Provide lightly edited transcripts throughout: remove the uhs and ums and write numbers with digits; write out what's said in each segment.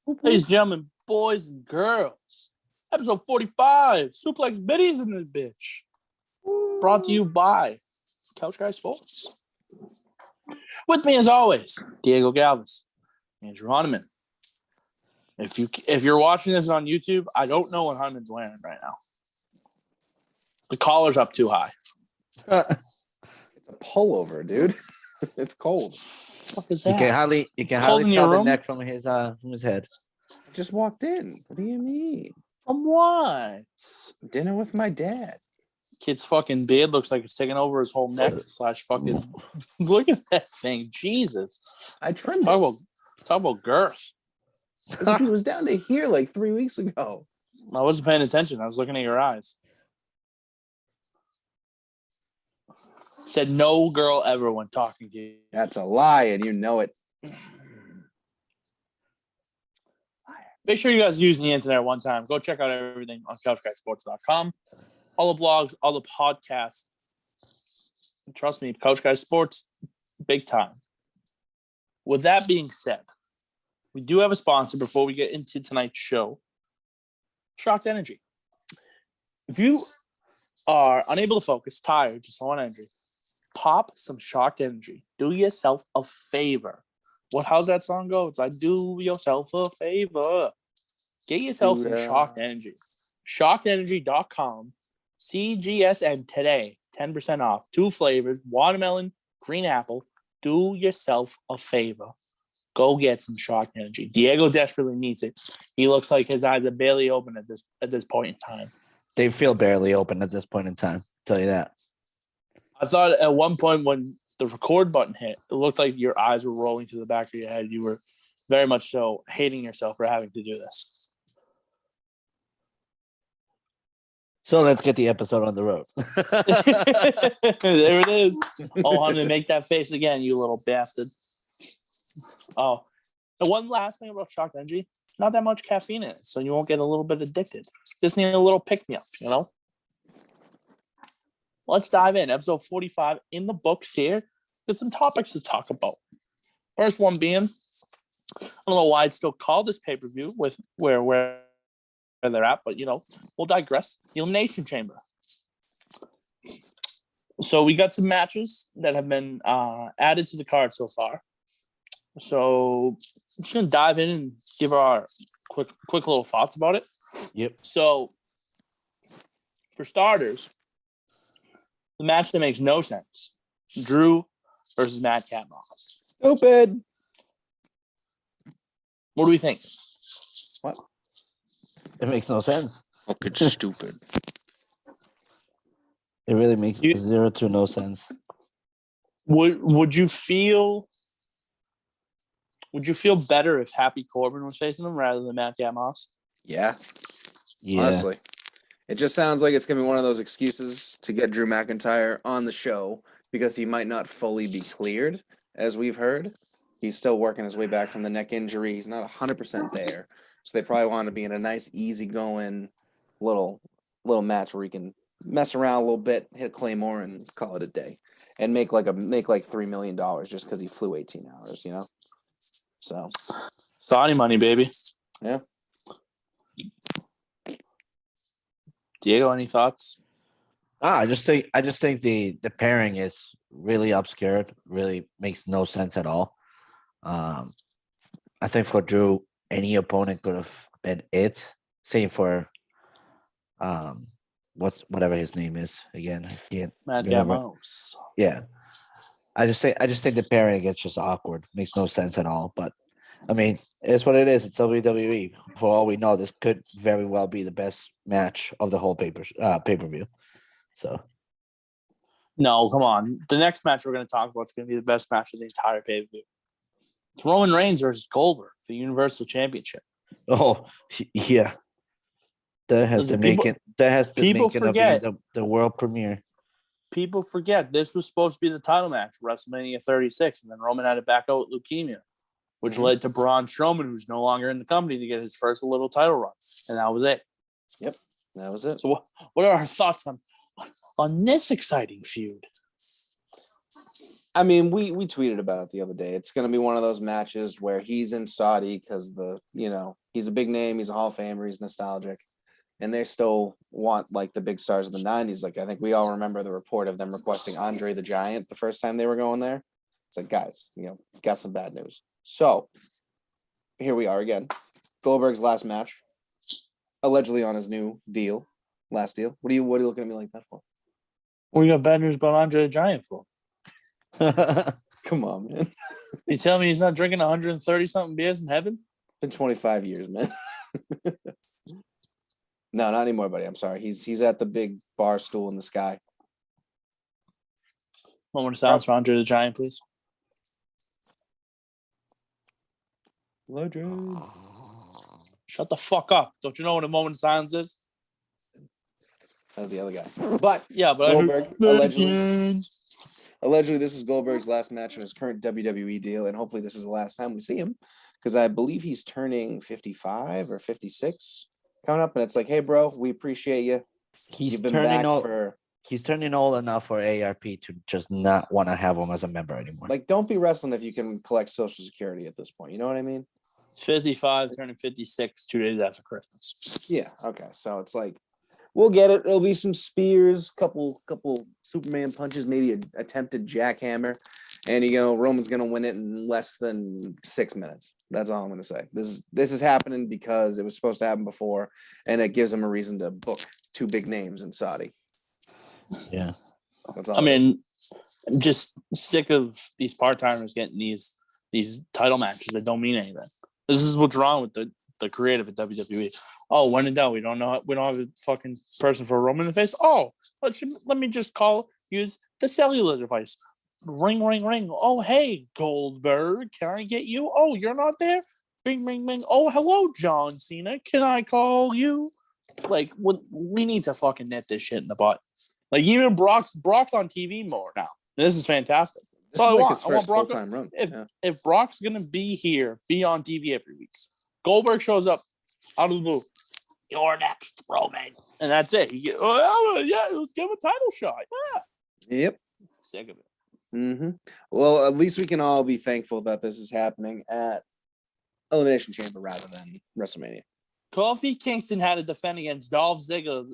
Ladies and gentlemen, boys and girls, episode 45, Suplex Biddies in this bitch. Brought to you by Couch Guy Sports. With me, as always, Diego Galvez, Andrew Hahnemann. If you're watching this on YouTube, I don't know what Hahnemann's wearing right now. The collar's up too high. It's a pullover, dude. It's cold. What is that? You can hardly tell the neck from his head. I just walked in. What do you mean? From what? Dinner with my dad. Kid's fucking beard looks like it's taking over his whole neck / fucking. Look at that thing. Jesus. I trimmed Talk about girth. it. He was down to here like 3 weeks ago. I wasn't paying attention. I was looking at your eyes. Said no girl ever when talking to you. That's a lie, and you know it. Make sure you guys use the internet one time. Go check out everything on CouchGuySports.com. All the blogs, all the podcasts. Trust me, Couch Guy Sports, big time. With that being said, we do have a sponsor before we get into tonight's show. Shocked Energy. If you are unable to focus, tired, just low on energy, pop some Shocked Energy. Do yourself a favor. How's that song go? It's like, do yourself a favor. Get yourself some Shocked Energy. ShockedEnergy.com. CGSN today. 10% off. 2 flavors. Watermelon, green apple. Do yourself a favor. Go get some Shocked Energy. Diego desperately needs it. He looks like his eyes are barely open at this point in time. They feel barely open at this point in time. I'll tell you that. I thought at one point when the record button hit, it looked like your eyes were rolling to the back of your head. You were very much so hating yourself for having to do this. So let's get the episode on the road. There it is. Oh, I'm going to make that face again, you little bastard. Oh, and one last thing about Shocked Energy. Not that much caffeine in it, so you won't get a little bit addicted. Just need a little pick-me-up, you know? Let's dive in. Episode 45 in the books here. Got some topics to talk about. First one being, I don't know why it's still called this pay-per-view with where they're at, but, you know, we'll digress. The Elimination Chamber. So we got some matches that have been added to the card so far. So I'm just going to dive in and give our quick little thoughts about it. Yep. So for starters, the match that makes no sense. Drew versus Madcap Moss. Stupid. What do we think? What? It makes no sense. Fucking stupid. It really makes 0 to no sense. Would you feel better if Happy Corbin was facing him rather than Madcap Moss? Yeah. Honestly. It just sounds like it's going to be one of those excuses to get Drew McIntyre on the show because he might not fully be cleared, as we've heard. He's still working his way back from the neck injury. He's not 100% there. So they probably want to be in a nice, easygoing little match where he can mess around a little bit, hit Claymore, and call it a day. And make like $3 million just because he flew 18 hours, you know? So. Saudi money, baby. Yeah. Diego, any thoughts? I just think the pairing is really obscured. Really makes no sense at all. I think for Drew, any opponent could have been it. Same for whatever his name is again. Madcap Moss. Yeah. I just think the pairing is just awkward. Makes no sense at all. But I mean, it's what it is. It's WWE. For all we know, this could very well be the best match of the whole pay-per-view. So, no, come on. The next match we're going to talk about is going to be the best match of the entire pay-per-view. It's Roman Reigns versus Goldberg for the Universal Championship. Oh yeah, that has to make it. That has to make it the world premiere. People forget this was supposed to be the title match, WrestleMania 36, and then Roman had to back out with leukemia, which led to Braun Strowman, who's no longer in the company, to get his first little title run, and that was it. Yep, that was it. So, what are our thoughts on this exciting feud? I mean, we tweeted about it the other day. It's going to be one of those matches where he's in Saudi because he's a big name, he's a Hall of Famer, he's nostalgic, and they still want like the big stars of the '90s. Like I think we all remember the report of them requesting Andre the Giant the first time they were going there. It's like, guys, got some bad news. So here we are again. Goldberg's last match, allegedly on his new deal, last deal. What are you looking at me like that for? What do you got bad news about Andre the Giant for? Come on, man. You tell me he's not drinking 130 something beers in heaven? Been 25 years, man. No, not anymore, buddy. I'm sorry. He's at the big bar stool in the sky. Moment of silence for Andre the Giant, please. Legend. Shut the fuck up. Don't you know what a moment of silence is? That was the other guy. But yeah, but Goldberg, allegedly, this is Goldberg's last match in his current WWE deal, and hopefully this is the last time we see him, because I believe he's turning 55 or 56 coming up, and it's like, hey, bro, we appreciate you. He's turning old enough for ARP to just not want to have him as a member anymore. Like, don't be wrestling if you can collect Social Security at this point. You know what I mean? 55, turning 56, 2 days after Christmas. Yeah. Okay. So it's like, we'll get it. It'll be some spears, couple Superman punches, maybe an attempted jackhammer, and Roman's gonna win it in less than 6 minutes. That's all I'm gonna say. This is happening because it was supposed to happen before, and it gives him a reason to book 2 big names in Saudi. Yeah. That's all. I mean, I'm just sick of these part-timers getting these title matches that don't mean anything. This is what's wrong with the creative at WWE. Oh, when in doubt, we don't have a fucking person for a Roman in the face. Oh, let me just use the cellular device. Ring, ring, ring. Oh, hey, Goldberg, can I get you? Oh, you're not there? Bing, bing, bing. Oh, hello, John Cena. Can I call you? Like, we need to fucking nip this shit in the butt. Like, even Brock's on TV more now. This is fantastic. This is like his first full-time run. If Brock's gonna be on TV every week, Goldberg shows up out of the blue. You're next, Roman, and that's it. Let's give him a title shot. Yeah. Yep. Sick of it. Mm-hmm. Well, at least we can all be thankful that this is happening at Elimination Chamber rather than WrestleMania. Kofi Kingston had to defend against Dolph Ziggler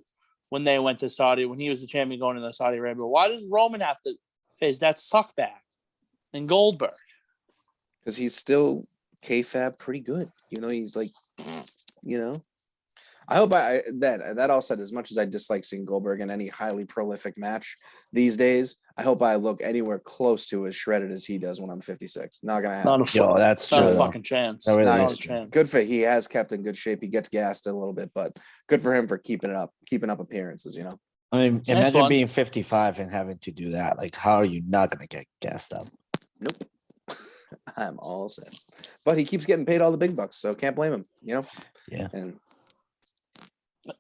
when they went to Saudi, when he was the champion going to the Saudi Arabia. Why does Roman have to face that suckbag and Goldberg? Because he's still kayfabe pretty good. He's like, I hope that all said, as much as I dislike seeing Goldberg in any highly prolific match these days, I hope I look anywhere close to as shredded as he does when I'm 56. Not gonna happen. Not a fucking chance. Really not a chance. Good for he has kept in good shape. He gets gassed a little bit, but good for him for keeping up appearances. I mean, imagine being 55 and having to do that. Like, how are you not gonna get gassed up? Nope. I'm all set. But he keeps getting paid all the big bucks, so can't blame him. Yeah. And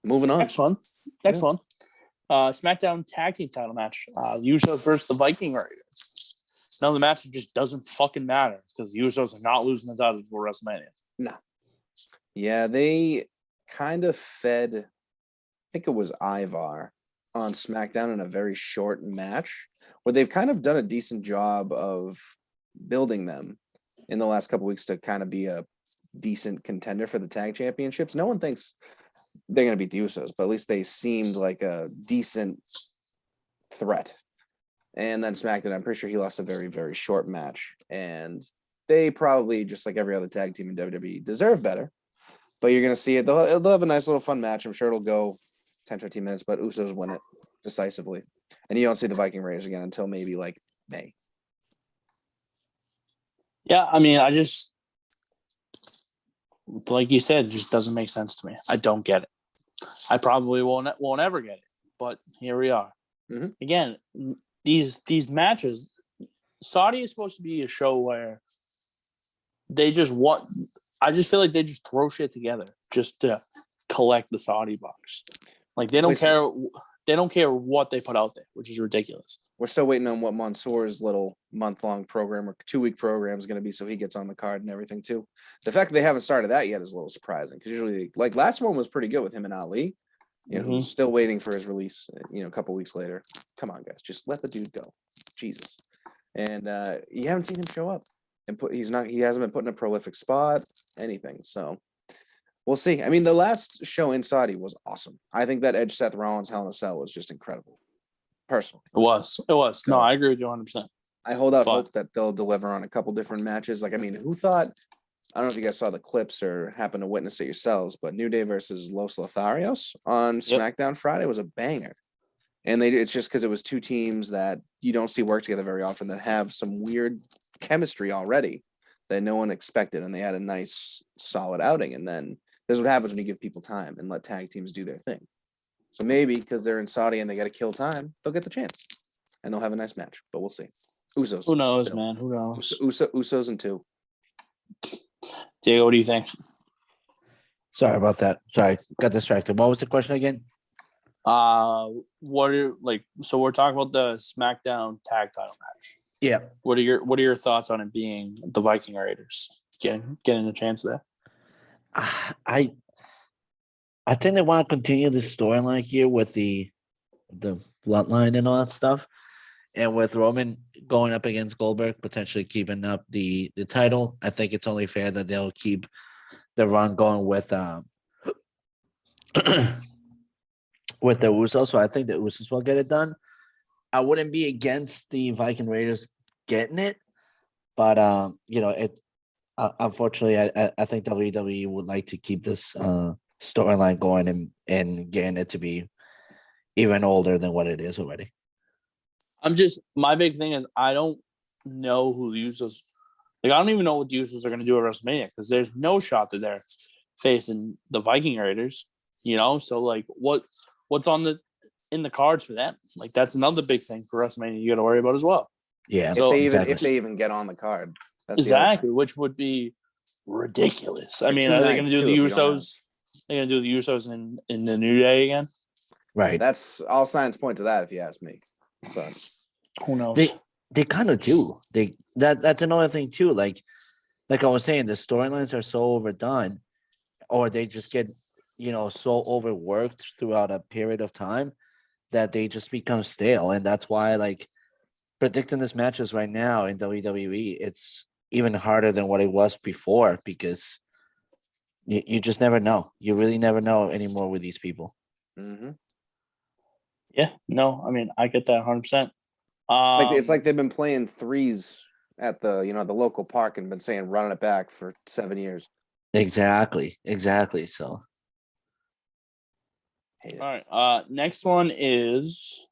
moving on. Next one. SmackDown Tag Team title match. Usos versus the Viking Raiders. Now the match just doesn't fucking matter because the Usos are not losing the title for WrestleMania. No. Yeah, they kind of fed, I think it was Ivar on SmackDown in a very short match where they've kind of done a decent job of building them in the last couple weeks to kind of be a decent contender for the tag championships. No one thinks they're going to beat the Usos, but at least they seemed like a decent threat. And then SmackDown, I'm pretty sure he lost a very, very short match. And they probably, just like every other tag team in WWE, deserve better. But you're going to see it. They'll have a nice little fun match. I'm sure it'll go 10, 15 minutes, but Usos win it decisively. And you don't see the Viking Raiders again until maybe like May. Yeah, I mean, I just, like you said, it just doesn't make sense to me. I don't get it. I probably won't ever get it, but here we are. Mm-hmm. Again, these matches, Saudi is supposed to be a show where they just want. I just feel like they just throw shit together just to collect the Saudi bucks. Like they don't care. They don't care what they put out there, which is ridiculous. We're still waiting on what Mansoor's little month-long program or 2-week program is going to be, so he gets on the card and everything too. The fact that they haven't started that yet is a little surprising because usually, like last one was pretty good with him and Ali. Who's still waiting for his release. A couple weeks later. Come on, guys, just let the dude go. Jesus. and you haven't seen him show up. And he hasn't been put in a prolific spot, anything. So we'll see. I mean, the last show in Saudi was awesome. I think that Edge Seth Rollins Hell in a Cell was just incredible. Personally, It was. So, no, I agree with you 100%. I hold out hope that they'll deliver on a couple different matches. Like, I mean, who thought? I don't know if you guys saw the clips or happened to witness it yourselves, but New Day versus Los Lotharios on SmackDown Friday was a banger. And it's just because it was two teams that you don't see work together very often that have some weird chemistry already that no one expected. And they had a nice, solid outing. And then this is what happens when you give people time and let tag teams do their thing. So maybe because they're in Saudi and they got to kill time, they'll get the chance. And they'll have a nice match. But we'll see. Usos. Who knows, man? Who knows? Usos and 2. Diego, what do you think? Sorry about that. Sorry, got distracted. What was the question again? What are so we're talking about the SmackDown tag title match. Yeah. What are your thoughts on it being the Viking Raiders getting a chance there? I think they want to continue the storyline here with the bloodline and all that stuff. And with Roman going up against Goldberg, potentially keeping up the title, I think it's only fair that they'll keep the run going with with the Usos. So I think the Usos will get it done. I wouldn't be against the Viking Raiders getting it, but unfortunately, I think WWE would like to keep this storyline going and getting it to be even older than what it is already. My big thing is I don't know who the Usos. I don't even know what the Usos are going to do at WrestleMania because there's no shot that they're facing the Viking Raiders. So what's in the cards for them? That's another big thing for WrestleMania you got to worry about as well. Yeah. So if they even get on the card, exactly, which would be ridiculous. I mean, are they going to do the Usos? They're going to do the Usos in the New Day again? Right. That's all signs point to that, if you ask me. But who knows? They kind of do. That's another thing too. Like I was saying, the storylines are so overdone, or they just get so overworked throughout a period of time that they just become stale, and that's why predicting this matches right now in WWE, it's even harder than what it was before because you just never know. You really never know anymore with these people. Mm-hmm. Yeah, no, I mean, I get that 100%. It's like they've been playing threes at the the local park and been saying running it back for 7 years. Exactly. So. All right. Next one is.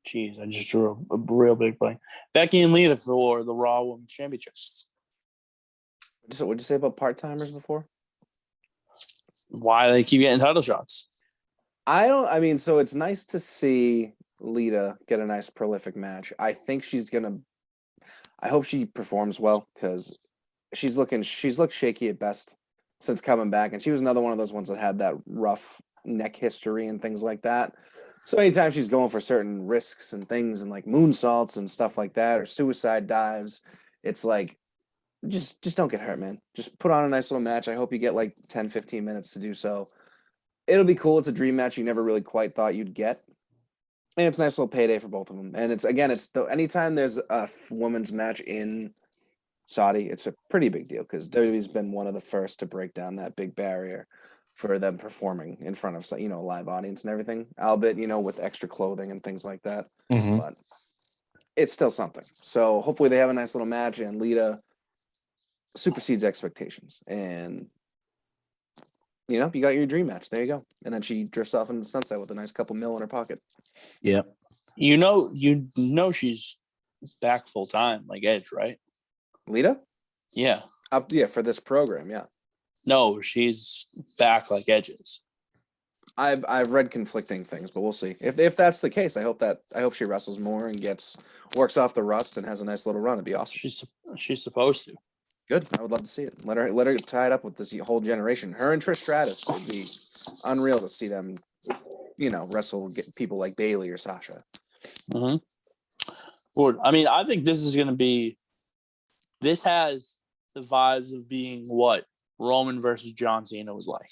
Jeez, I just drew a real big play. Becky and Lita for the Raw Women's Championship. What'd you say about part-timers before? Why they keep getting title shots? So it's nice to see Lita get a nice prolific match. I think I hope she performs well because she's looked shaky at best since coming back. And she was another one of those ones that had that rough neck history and things like that. So anytime she's going for certain risks and things and moonsaults and stuff like that or suicide dives, it's just don't get hurt, man. Just put on a nice little match. I hope you get 10, 15 minutes to do so. It'll be cool. It's a dream match you never really quite thought you'd get. And it's a nice little payday for both of them. And anytime there's a women's match in Saudi, it's a pretty big deal because WWE's been one of the first to break down that big barrier for them performing in front of a live audience and everything, albeit with extra clothing and things like that. Mm-hmm. But it's still something. So hopefully they have a nice little match and Lita supersedes expectations. And you got your dream match. There you go. And then she drifts off into the sunset with a nice couple mil in her pocket. Yeah. She's back full time, like Edge, right? Lita? Yeah. For this program, yeah. No, she's back like Edge is. I've read conflicting things, but we'll see. If that's the case, I hope she wrestles more and works off the rust and has a nice little run. It'd be awesome. She's supposed to. Good. I would love to see it. Let her tie it up with this whole generation. Her and Trish Stratus would be unreal to see them, wrestle people like Bayley or Sasha. Mm-hmm. I mean, I think this is going to be. This has the vibes of being what Roman versus John Cena was like,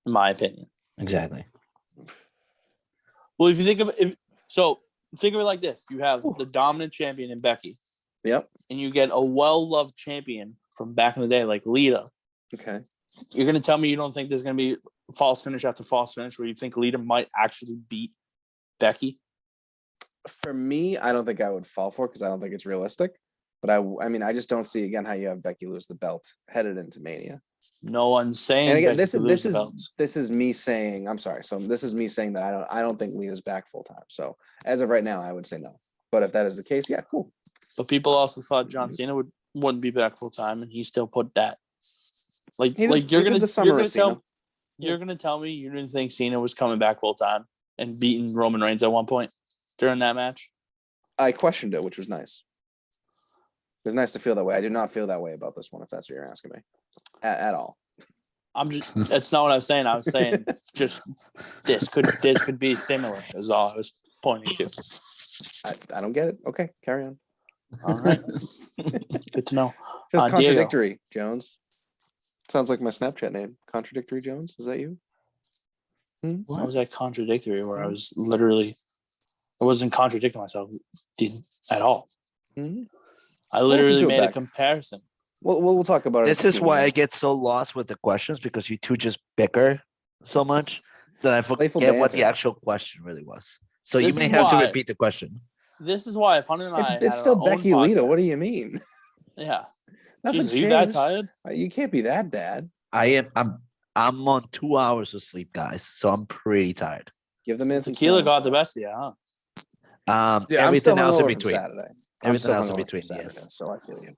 in my opinion. Exactly. Well, if you think of it, think of it like this: you have the dominant champion in Becky. Yep. And you get a well-loved champion from back in the day, like Lita. Okay. You're going to tell me you don't think there's going to be false finish after false finish where you think Lita might actually beat Becky? For me, I don't think I would fall for it because I don't think it's realistic. But I mean, I just don't see again how you have Becky lose the belt headed into Mania. No one's saying. And again, Becky this is me saying. I'm sorry. So this is me saying that I don't think Lita's back full time. So as of right now, I would say no. But if that is the case, yeah, cool. But people also thought John Cena wouldn't be back full time, and he still put that. You're gonna tell me you didn't think Cena was coming back full time and beating Roman Reigns at one point during that match? I questioned it, which was nice. It was nice to feel that way. I do not feel that way about this one, if that's what you're asking me, at all. That's not what I was saying. I was saying just this could be similar. Is all I was pointing to. I don't get it. Okay, carry on. All right. Good to know. Just contradictory, Diego. Jones. Sounds like my Snapchat name. Contradictory Jones. Is that you? Why was that contradictory? Where I wasn't contradicting myself at all. Mm-hmm. I literally made a comparison. We'll talk about it. This is why I get so lost with the questions because you two just bicker so much that I forget what the actual question really was. So you may have to repeat the question. This is why if Hunter and I it's still Becky Lita. What do you mean? Yeah. Nothing's Jeez, are you that tired? You can't be that bad. I'm on 2 hours of sleep, guys. So I'm pretty tired. Give the man some tequila got the best of you, huh? Everything else in between. Saturday. Everything else in between. Yes. So I feel you.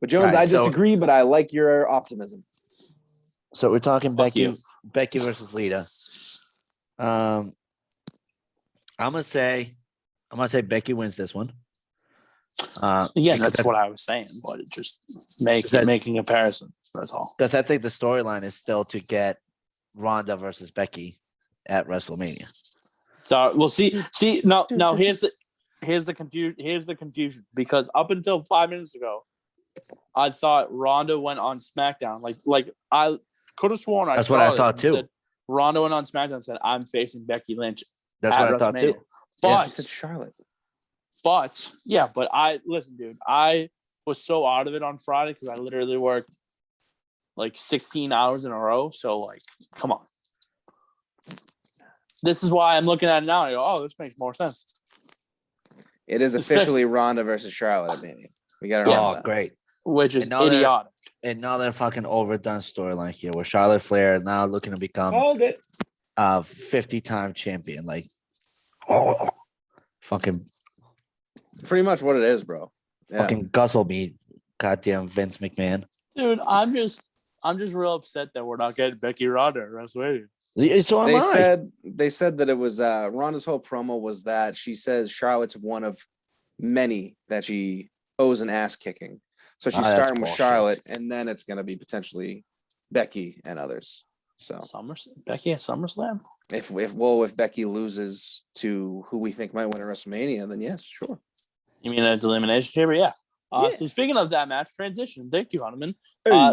But Jones, I disagree, but I like your optimism. So we're talking Becky versus Lita. I'm gonna say Becky wins this one. That's what I was saying, but it just making a comparison. That's all. Because I think the storyline is still to get Ronda versus Becky at WrestleMania. So we'll see. Now here's the confusion because up until 5 minutes ago, I thought Ronda went on SmackDown. Like I could have sworn that's what I thought too. Ronda went on SmackDown and said, "I'm facing Becky Lynch." That's what I thought too. But she said Charlotte. But listen, dude, I was so out of it on Friday because I literally worked like 16 hours in a row. So like, come on. This is why I'm looking at it now. I go, oh, this makes more sense. It is officially Ronda versus Charlotte at Mania. We got it. Oh, great. Which is idiotic. Another fucking overdone storyline here where Charlotte Flair now looking to become a 50-time champion. Like, fucking pretty much what it is, bro. Yeah. Fucking guzzle me, goddamn Vince McMahon. Dude, I'm just real upset that we're not getting Becky Ronda at WrestleMania. So they said that it was Ronda's whole promo was that she says Charlotte's one of many that she owes an ass kicking. So she's starting with Charlotte, and then it's going to be potentially Becky and others. So Becky at SummerSlam. If Becky loses to who we think might win at WrestleMania, then yes, sure. You mean at the Elimination Chamber? Yeah. So speaking of that match, transition. Thank you, Hanuman.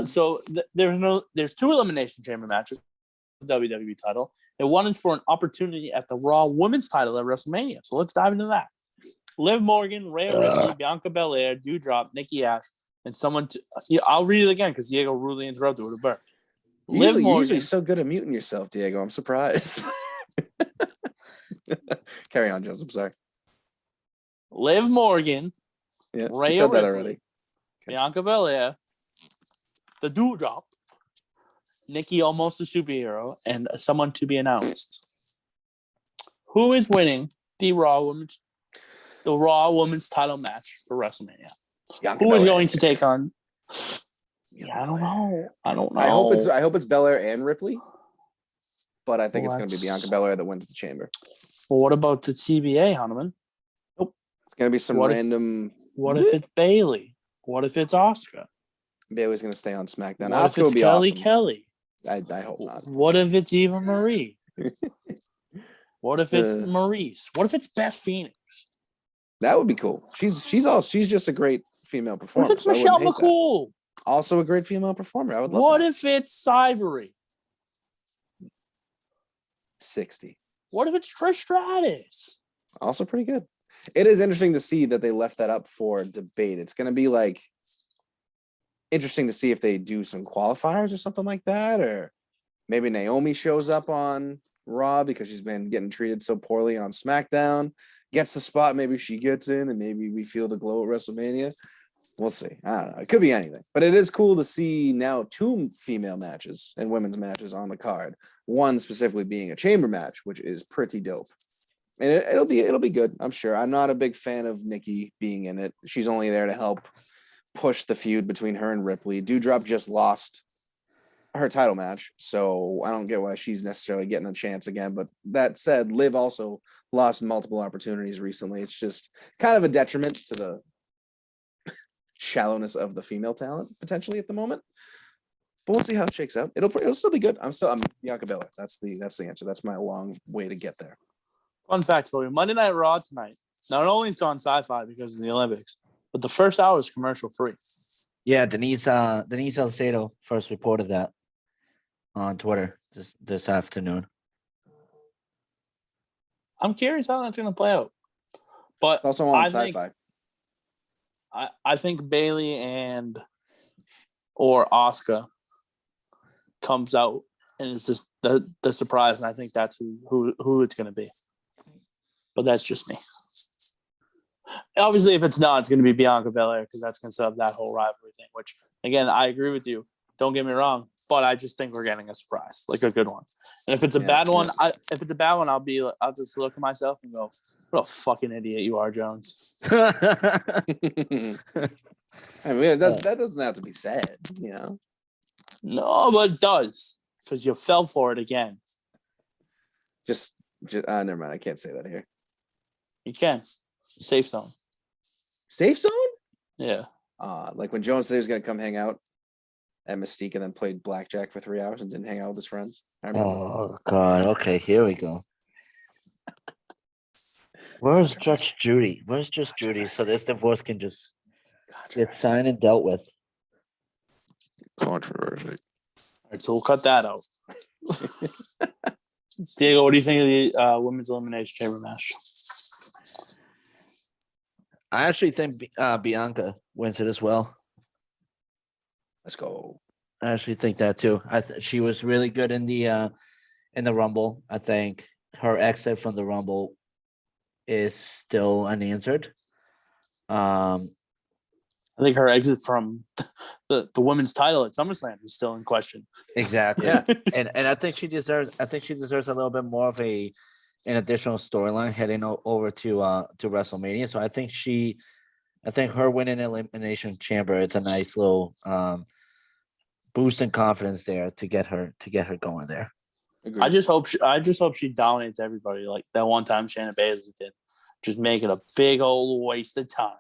So there's two Elimination Chamber matches. WWE title, and one is for an opportunity at the Raw Women's title at WrestleMania. So let's dive into that. Liv Morgan, Rhea Ripley, Bianca Belair, Doudrop, Nikki Ash, and someone. I'll read it again because Diego rudely interrupted with a burp. You're usually so good at muting yourself, Diego. I'm surprised. Carry on, Jones. I'm sorry. Liv Morgan, Rhea Ripley, already. Bianca Belair, the Doudrop, Nikki Almost a Superhero, and someone to be announced. Who is winning the Raw Women's title match for WrestleMania? Who is going to take on? I don't know. I hope it's Belair and Ripley, but I think it's going to be Bianca Belair that wins the chamber. Well, what about the TBA, Hanuman? Nope. It's going to be some random. What if it's Bayley? What if it's Asuka? Bayley's going to stay on SmackDown. What if it's Kelly? I hope not. What if it's Eva Marie? What if it's Maurice? What if it's Beth Phoenix? That would be cool. She's just a great female performer. What if it's Michelle McCool? Also a great female performer. I would love What if it's Ivory? 60. What if it's Trish Stratus? Also pretty good. It is interesting to see that they left that up for debate. It's going to be like interesting to see if they do some qualifiers or something like that, or maybe Naomi shows up on Raw because she's been getting treated so poorly on SmackDown, gets the spot, maybe she gets in, and maybe we feel the glow at WrestleMania. We'll see. I don't know. It could be anything. But it is cool to see now 2 female matches and women's matches on the card. One specifically being a chamber match, which is pretty dope. And it'll be good, I'm sure. I'm not a big fan of Nikki being in it. She's only there to help push the feud between her and Ripley. Doudrop just lost her title match, so I don't get why she's necessarily getting a chance again. But that said, Liv also lost multiple opportunities recently. It's just kind of a detriment to the shallowness of the female talent potentially at the moment. But we'll see how it shakes out. It'll still be good. I'm Bianca Belair. That's the answer. That's my long way to get there. Fun fact for you: Monday Night Raw tonight. Not only it's on Sci-Fi because of the Olympics, but the first hour is commercial free. Yeah, Denise Salcedo first reported that on Twitter this afternoon. I'm curious how that's going to play out. But It's also on Sci-Fi. I think Bailey or Asuka comes out and it's just the surprise, and I think that's who it's going to be. But that's just me. Obviously, if it's not, it's going to be Bianca Belair because that's going to set up that whole rivalry thing. Which, again, I agree with you. Don't get me wrong, but I just think we're getting a surprise, like a good one. And if it's a bad one, I'll just look at myself and go, "What a fucking idiot you are, Jones." I mean, that doesn't have to be said, you know. No, but it does because you fell for it again. Just never mind. I can't say that here. You can. Safe zone. Safe zone? Yeah. Like when Jones said he was going to come hang out at Mystique and then played blackjack for 3 hours and didn't hang out with his friends. Oh, God. Okay, here we go. Where's Judge Judy? Where's Judge Judy so this divorce can just get signed and dealt with? Controversy. All right, so we'll cut that out. Diego, what do you think of the Women's Elimination Chamber match? I actually think Bianca wins it as well. Let's go. I actually think that too. She was really good in the Rumble. I think her exit from the Rumble is still unanswered. I think her exit from the women's title at SummerSlam is still in question. Exactly. Yeah. and I think she deserves a little bit more of an additional storyline heading over to WrestleMania. So I think her winning Elimination Chamber, it's a nice little boost in confidence there to get her going there. Agreed. I just hope she dominates everybody like that one time Shannon Baszler did. Just make it a big old waste of time.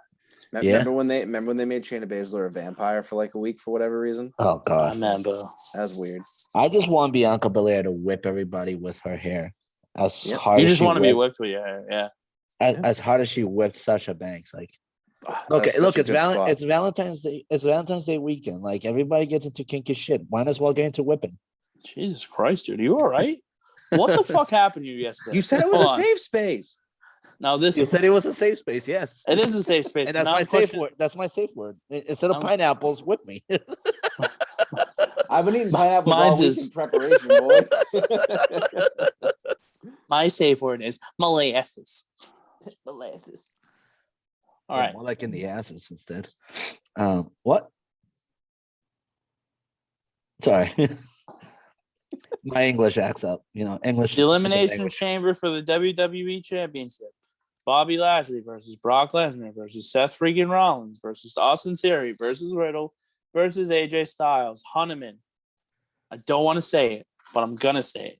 Remember when they made Shayna Baszler a vampire for like a week for whatever reason? Oh I God, remember. That's weird. I just want Bianca Belair to whip everybody with her hair as hard. You as just she want to be whipped- whipped with your hair, yeah. as hard as she whipped Sasha Banks. Like, That's look, such a good spot. it's Valentine's Day. It's Valentine's Day weekend. Like everybody gets into kinky shit. Might as well get into whipping. Jesus Christ, dude, are you all right? What the fuck happened to you yesterday? You said it was Hold a on. safe space. Now this You said it was a safe space. Yes, it is a safe space. and that's Now my the safe question- word. That's my safe word. Instead of Um, pineapples, whip me. I've been eating pineapples all Mine's week is- in preparation, boy. My safe word is molasses. Molasses. All right. More like in the asses instead. What? Sorry. My English acts up. English. The Elimination Chamber for the WWE Championship. Bobby Lashley versus Brock Lesnar versus Seth freaking Rollins versus Austin Theory versus Riddle versus AJ Styles. Hunneman. I don't want to say it, but I'm going to say it.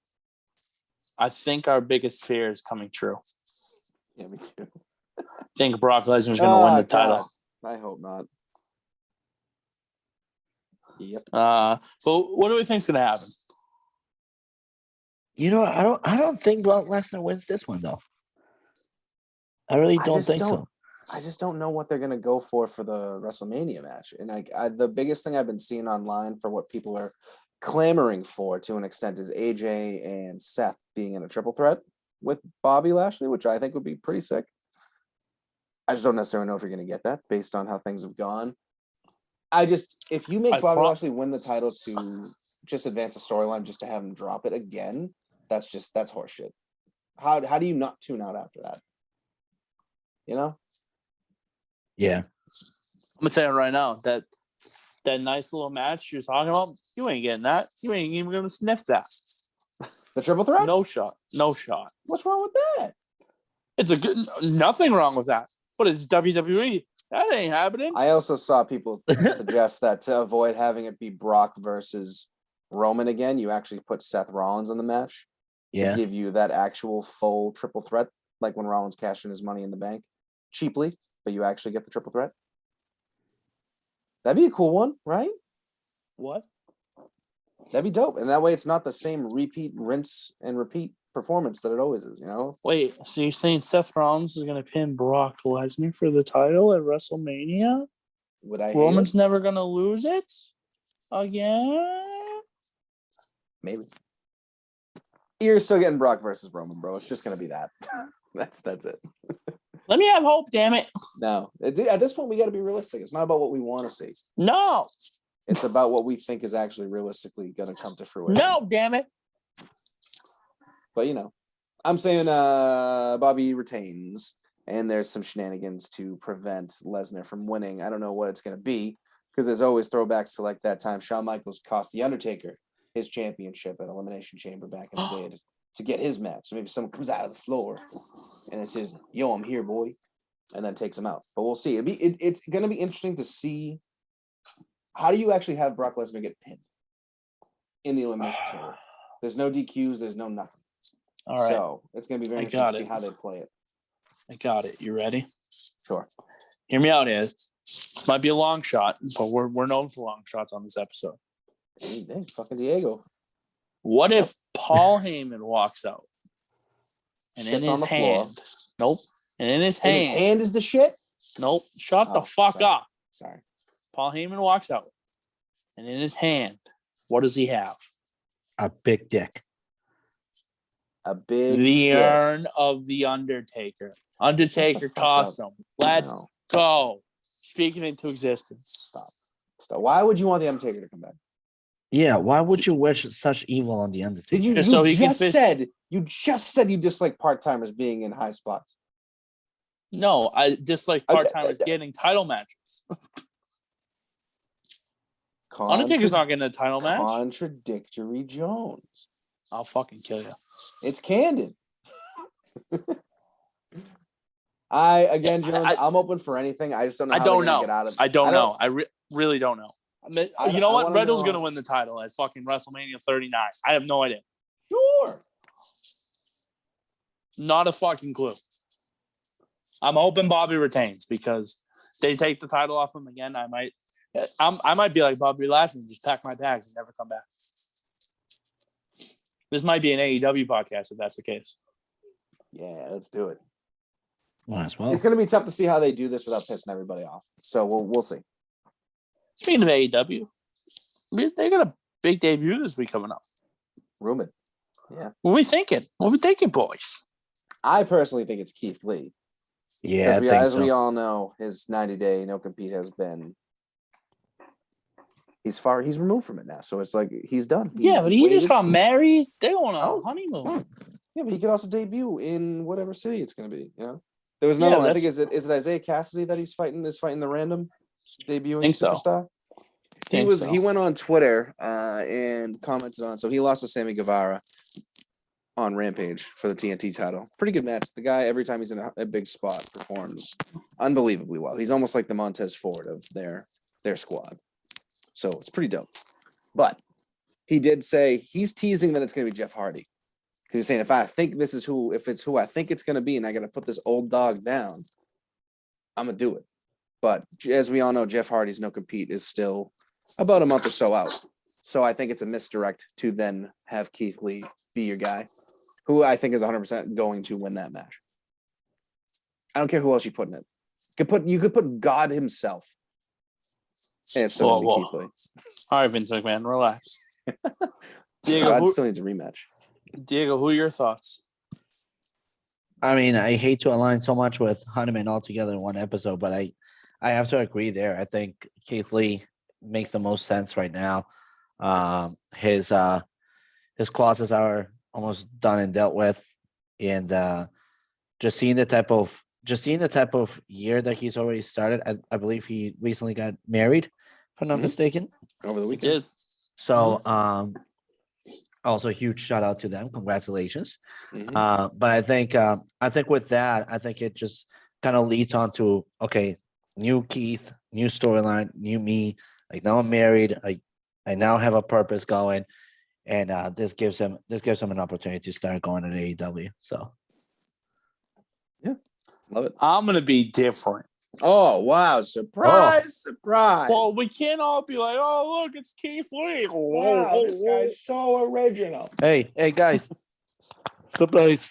I think our biggest fear is coming true. Yeah, me too. I think Brock Lesnar is going to win the title. God. I hope not. Yep. But what do we think is going to happen? I don't think Brock Lesnar wins this one though. I really don't think so. I just don't know what they're gonna go for the WrestleMania match. And the biggest thing I've been seeing online for what people are clamoring for to an extent is AJ and Seth being in a triple threat. with Bobby Lashley, which I think would be pretty sick. I just don't necessarily know if you're going to get that based on how things have gone. If you make Bobby Lashley win the title to just advance the storyline just to have him drop it again, that's horseshit. How do you not tune out after that? You know? Yeah. I'm gonna tell you right now that nice little match you're talking about, you ain't getting that. You ain't even gonna sniff that. The triple threat? No shot. What's wrong with that? It's nothing wrong with that. But it's WWE. That ain't happening. I also saw people suggest that to avoid having it be Brock versus Roman again, you actually put Seth Rollins in the match to give you that actual full triple threat, like when Rollins cashed in his Money in the Bank cheaply, but you actually get the triple threat. That'd be a cool one, right? What? That'd be dope. And that way it's not the same repeat, rinse, and repeat performance that it always is, Wait, so you're saying Seth Rollins is going to pin Brock Lesnar for the title at WrestleMania? Would I? Roman's never going to lose it again? Maybe. You're still getting Brock versus Roman, bro. It's just going to be that. That's it. Let me have hope, damn it. No. At this point, we got to be realistic. It's not about what we want to see. No. It's about what we think is actually realistically going to come to fruition. No, damn it. But, I'm saying Bobby retains, and there's some shenanigans to prevent Lesnar from winning. I don't know what it's going to be, because there's always throwbacks to like that time Shawn Michaels cost The Undertaker his championship at Elimination Chamber back in the day to get his match. So maybe someone comes out of the floor and it says, "Yo, I'm here, boy," and then takes him out. But we'll see. It's going to be interesting to see how do you actually have Brock Lesnar get pinned in the Elimination Chamber. There's no DQs. There's no nothing. All right. So it's going to be very interesting to see how they play it. I got it. You ready? Sure. Hear me out, Ed. This might be a long shot, but we're known for long shots on this episode. Hey, fucking Diego. What if Paul Heyman walks out and in his hand? Nope. And in his hand. His hand is the shit? Nope. Shut the fuck up. Sorry. Paul Heyman walks out and in his hand, what does he have? A big dick. The urn of the Undertaker. Undertaker cost him. Let's go. Speaking into existence. Stop. Why would you want the Undertaker to come back? Yeah, why would you wish such evil on the Undertaker? You just said you dislike part-timers being in high spots. No, I dislike part-timers getting title matches. Undertaker's not getting a title match. Contradictory Jones. I'll fucking kill you. It's candid. Jones, I'm open for anything. I just don't know. I don't know. I don't know. I really don't know. You know what? Riddle's going to win the title at fucking WrestleMania 39. I have no idea. Sure. Not a fucking clue. I'm hoping Bobby retains because they take the title off him again. I might be like Bobby Lashley and just pack my bags and never come back. This might be an AEW podcast if that's the case. Yeah, let's do it. Might as well. It's going to be tough to see how they do this without pissing everybody off. So we'll see. Speaking of AEW, they got a big debut this week coming up. Rumored. Yeah. What are we thinking? boys? I personally think it's Keith Lee. Yeah, as we all know, his 90-day no compete has been. He's removed from it now, so it's like he's done. But he just got married. They're going on a honeymoon. Yeah, but he could also debut in whatever city it's going to be. There was another one. I think is it Isaiah Cassidy that he's fighting? Is fighting the random debuting superstar. So. He went on Twitter and commented on. So he lost to Sammy Guevara on Rampage for the TNT title. Pretty good match. The guy, every time he's in a big spot, performs unbelievably well. He's almost like the Montez Ford of their squad. So it's pretty dope. But he did say he's teasing that it's going to be Jeff Hardy. Because he's saying, if it's who I think it's going to be, and I got to put this old dog down, I'm going to do it. But as we all know, Jeff Hardy's no compete is still about a month or so out. So I think it's a misdirect to then have Keith Lee be your guy, who I think is 100% going to win that match. I don't care who else you put in it. You could put God himself. And it's still be Keith Lee. All right, Vince McMahon, relax. Diego, God still needs a rematch. Diego, who are your thoughts? I mean, I hate to align so much with Honeyman altogether in one episode, but I have to agree there. I think Keith Lee makes the most sense right now. His clauses are almost done and dealt with, and just seeing the type of year that he's already started. I believe he recently got married, if I'm not mistaken. Over the He weekend. did. So also a huge shout out to them. Congratulations. Mhm. But I think with that, I think it just kind of leads on to okay, new Keith, new storyline, new me. Like now I'm married. I now have a purpose going, and this gives him an opportunity to start going to AEW. So Love it. I'm gonna be different. Oh wow! Surprise! Surprise! Well, we can't all be like, oh look, it's Keith Lee. Wow, this guy's so original. hey guys, surprise!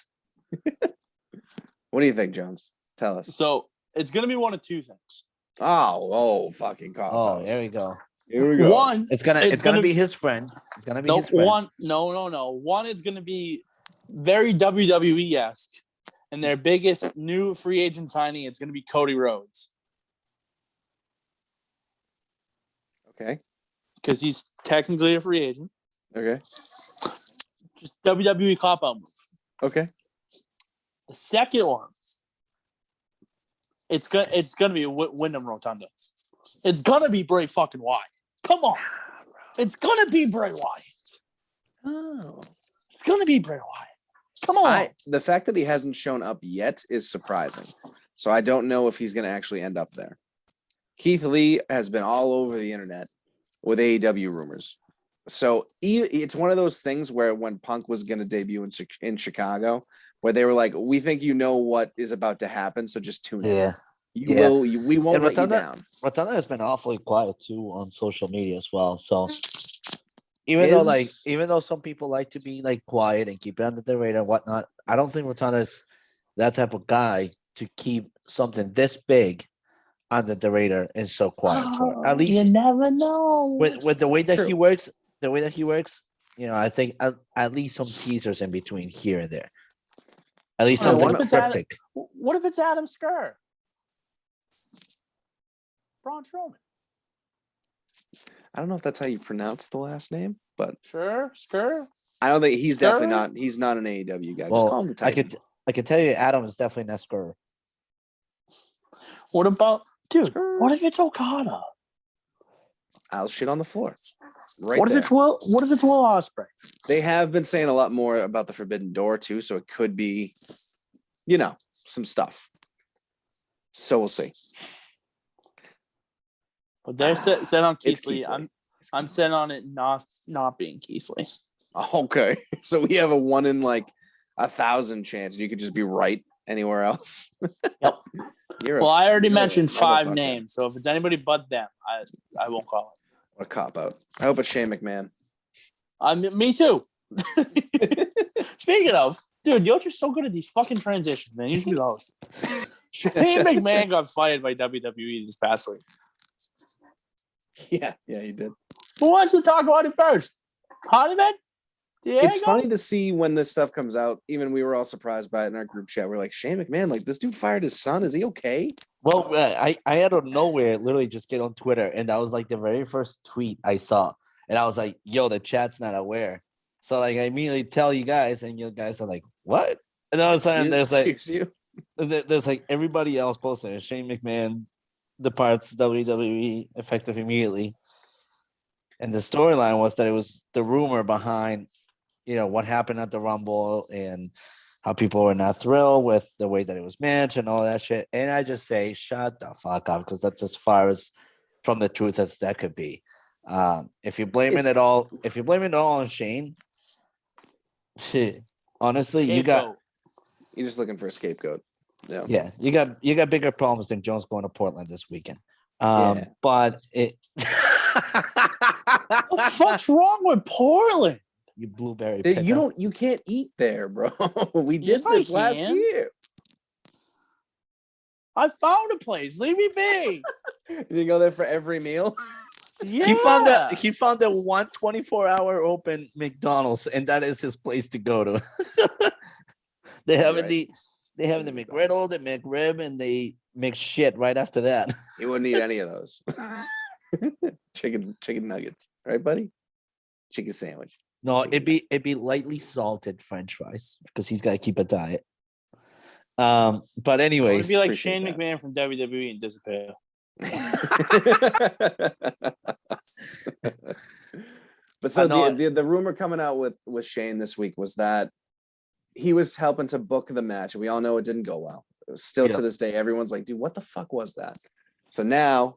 What do you think, Jones? Tell us. So it's gonna be one of two things. Oh, fucking cop. Oh, there we go. Here we go. One, It's gonna be his friend. It's gonna be no his friend. One is gonna be very WWE-esque, and their biggest new free agent signing is gonna be Cody Rhodes. Okay. Because he's technically a free agent. Okay. Just WWE cop-out move. Okay. The second one, it's gonna be Wyndham Rotunda. It's gonna be Bray fucking Wyatt. Come on, it's gonna be Bray Wyatt. Oh. It's gonna be Bray Wyatt. Come on. The fact that he hasn't shown up yet is surprising. So I don't know if he's going to actually end up there. Keith Lee has been all over the internet with AEW rumors. So it's one of those things where when Punk was going to debut in Chicago, where they were like, we think you know what is about to happen, so just tune in. We won't let you down. Rotunda has been awfully quiet too on social media as well. So even though some people like to be like quiet and keep it under the radar and whatnot, I don't think Rotunda is that type of guy to keep something this big under the radar and so quiet. At least you never know. With the way that he works, I think at least some teasers in between here and there. At least something cryptic. What if it's Adam Skerr? Braun Strowman. I don't know if that's how you pronounce the last name, but Sure, Skerr. I don't think he's definitely not. He's not an AEW guy. Well, just call him the Titan. I could tell you, Adam is definitely not Skerr. What about, dude? What if it's Okada? I'll shit on the floor. Right. What if it's Will Ospreay? They have been saying a lot more about the Forbidden Door too, so it could be, some stuff. So we'll see. But they're set on Keith Lee. Keith Lee. I'm set on it not being Keith Lee. Okay, so we have a 1 in 1,000 chance you could just be right anywhere else. Yep. I already mentioned 5 names, so if it's anybody but them, I won't call it. What a cop out. I hope it's Shane McMahon. Me too. Speaking of, dude, you're just so good at these fucking transitions, man. You should be the host. Shane McMahon got fired by WWE this past week. Yeah, he did. Who wants to talk about it first? Honeyman? It's funny to see when this stuff comes out. Even we were all surprised by it in our group chat. We're like, Shane McMahon, this dude fired his son. Is he okay? Well, I out of nowhere literally just get on Twitter, and that was the very first tweet I saw, and I was like, "Yo, the chat's not aware." So I immediately tell you guys, and you guys are like, "What?" And all of a sudden, there's everybody else posting. Shane McMahon departs WWE effective immediately, and the storyline was that it was the rumor behind, what happened at the Rumble and how people were not thrilled with the way that it was managed and all that shit. And I just say, shut the fuck up, because that's as far as from the truth as that could be. If you're blaming it all on Shane, honestly, you're just looking for a scapegoat. Yeah, you got bigger problems than Jones going to Portland this weekend. But it. What the fuck's wrong with Portland? You blueberry. You can't eat there, bro. We did this last year. I found a place. Leave me be. You didn't go there for every meal? Yeah. He found a 24-hour open McDonald's, and that is his place to go to. They have They have the McGriddle, the McRib, and they mix shit right after that. You wouldn't eat any of those. Chicken nuggets, right, buddy? Chicken sandwich. No, Chicken it'd be lightly salted French fries because he's got to keep a diet. But It anyways, would be like appreciate Shane that. McMahon from WWE and disappear. But so know the rumor coming out with Shane this week was that he was helping to book the match, and we all know it didn't go well. Still to this day, everyone's like, dude, what the fuck was that? So now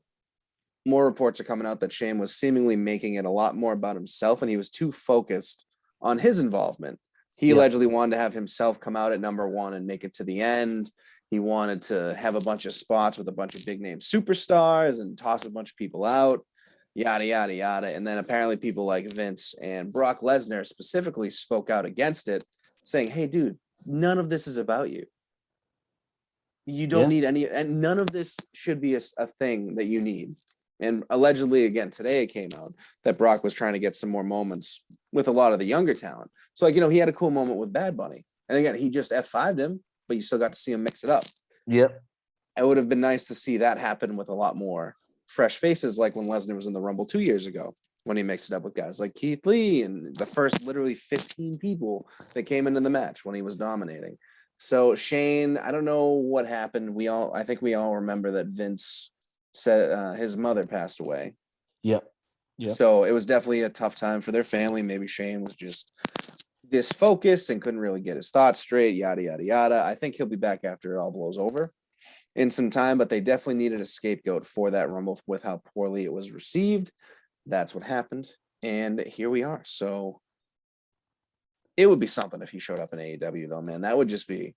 more reports are coming out that Shane was seemingly making it a lot more about himself, and he was too focused on his involvement. He allegedly wanted to have himself come out at number 1 and make it to the end. He wanted to have a bunch of spots with a bunch of big name superstars and toss a bunch of people out, yada, yada, yada. And then apparently people like Vince and Brock Lesnar specifically spoke out against it, saying, hey, dude, none of this is about you. You don't need any, and none of this should be a thing that you need. And allegedly, again, today it came out that Brock was trying to get some more moments with a lot of the younger talent. So, like, he had a cool moment with Bad Bunny. And again, he just F5'd him, but you still got to see him mix it up. Yep. It would have been nice to see that happen with a lot more fresh faces, like when Lesnar was in the Rumble 2 years ago, when he mixed it up with guys like Keith Lee and the first literally 15 people that came into the match when he was dominating. So Shane, I don't know what happened. I think we all remember that Vince said his mother passed away. Yep. So it was definitely a tough time for their family. Maybe Shane was just disfocused and couldn't really get his thoughts straight, yada, yada, yada. I think he'll be back after it all blows over in some time, but they definitely needed a scapegoat for that Rumble with how poorly it was received. That's what happened. And here we are. So it would be something if he showed up in AEW, though, man. That would just be,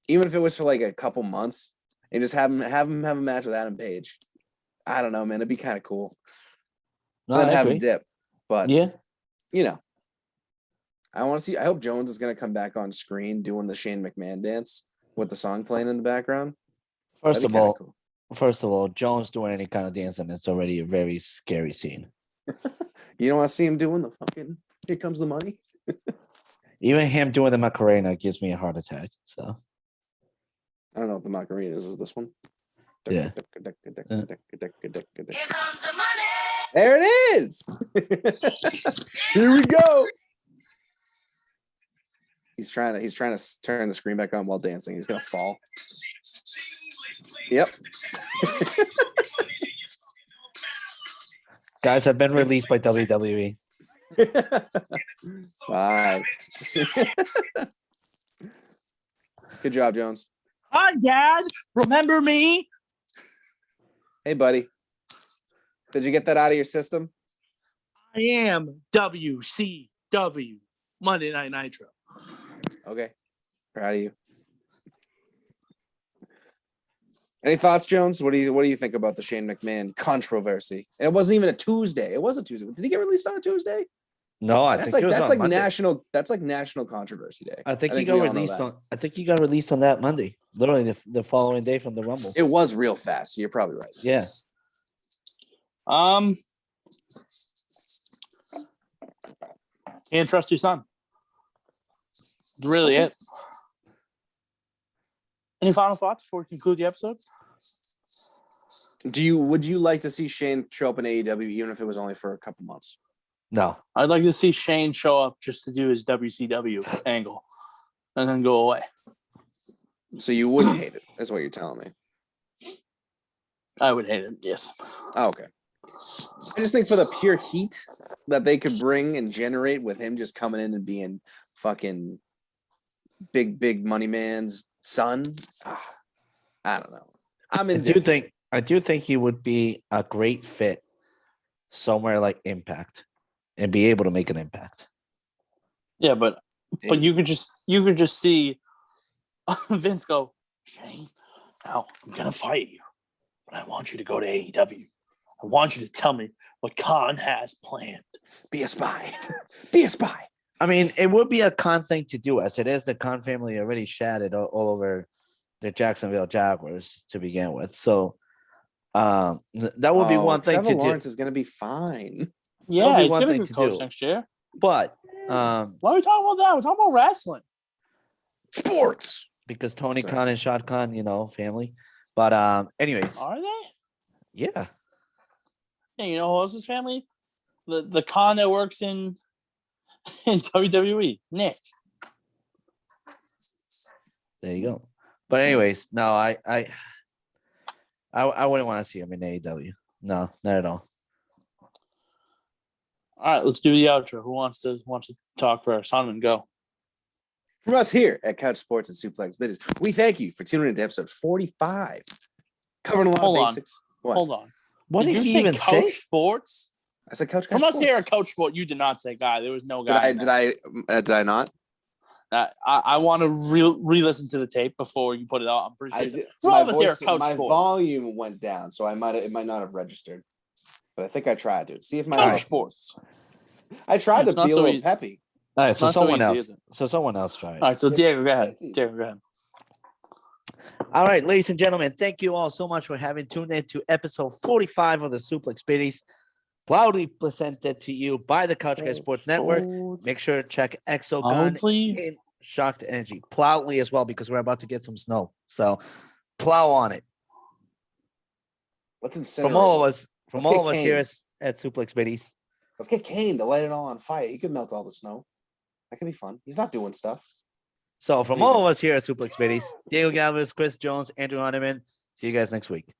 even if it was for like a couple months, and just have him have a match with Adam Page. I don't know, man. It'd be kind of cool. No, Then I have agree. him dip. But Yeah. I want to see. I hope Jones is going to come back on screen doing the Shane McMahon dance with the song playing in the background. First That'd of be all, kinda Jones doing any kind of dancing, it's already a very scary scene. You don't want to see him doing the fucking "Here Comes the Money." Even him doing the Macarena gives me a heart attack. So I don't know what the Macarena is. Is this one? Yeah. Here comes the money. There it is. Here we go. He's trying to turn the screen back on while dancing. He's gonna fall. Yep. guys have been released by WWE. Bye. Good job, Jones. Hi, Dad. Remember me? Hey, buddy. Did you get that out of your system? I am WCW Monday Night Nitro. Okay. Proud of you. Any thoughts, Jones? What do you think about the Shane McMahon controversy? And it wasn't even a Tuesday. It was a Tuesday. Did he get released on a Tuesday? No, I That's think it was that's on like Monday. national. That's like National Controversy Day. I think he we got all know released that. on. I think he got released on that Monday, literally the following day from the Rumble. It was real fast. So you're probably right. Yeah. Can't trust your son. That's really it. Any final thoughts before we conclude the episode? Would you like to see Shane show up in AEW even if it was only for a couple months? No. I'd like to see Shane show up just to do his WCW angle and then go away. So you wouldn't hate it, is what you're telling me. I would hate it, yes. Oh, okay. I just think for the pure heat that they could bring and generate with him just coming in and being fucking big money man's son. I don't know. I do think he would be a great fit somewhere like Impact and be able to make an impact. Yeah, but you could just see Vince go, Shane, now I'm gonna fight you, but I want you to go to AEW. I want you to tell me what Khan has planned. Be a spy. Be a spy. I mean, it would be a Khan thing to do, as it is the Khan family already shattered all over the Jacksonville Jaguars to begin with. So that would be one thing Trevor to Lawrence do. is going to be fine. Yeah, he's one gonna thing be to coach do. next year. But Why are we talking about that? We're talking about wrestling. Sports. because Tony Sorry. Khan and Shad Khan, family. But anyways, Are they? yeah. Yeah, you know who else is family? The Khan that works in WWE, Nick. There you go. But anyways, no, I wouldn't want to see him in AEW. No, not at all. All right, let's do the outro. Who wants to talk first? Sonman, go. From us here at Couch Sports and Suplex Biddies, we thank you for tuning into episode 45. Covering a lot Hold of on. basics. What? Hold on. What did did you he say even Coach say? Sports? I said Couch From Sports. us here at Coach Sport, you did not say guy. There was no guy. Did I not? I want to re-listen to the tape before you put it out. I'm pretty sure. So All of us here at Coach my Sports. volume went down, so it might not have registered. But I think I tried to see if my Coach Sports. I tried to It's not be a so little easy. peppy. All right, so Not so someone easy, else. is it? So someone else try it. All right, so Diego, go ahead. It's easy. Diego, go ahead. All right, ladies and gentlemen, thank you all so much for having tuned in to episode 45 of the Suplex Biddies, proudly presented to you by the Couch Guy Sports Network. Make sure to check Exogun Proudly? and Shocked Energy proudly as well, because we're about to get some snow. So plow on it. Let's incinerate. From all of us Let's get here caned. at Suplex Biddies. Let's get Kane to light it all on fire. He could melt all the snow. That could be fun. He's not doing stuff. So from all of us here at Suplex Biddies, Diego Galvez, Chris Jones, Andrew Honeyman. See you guys next week.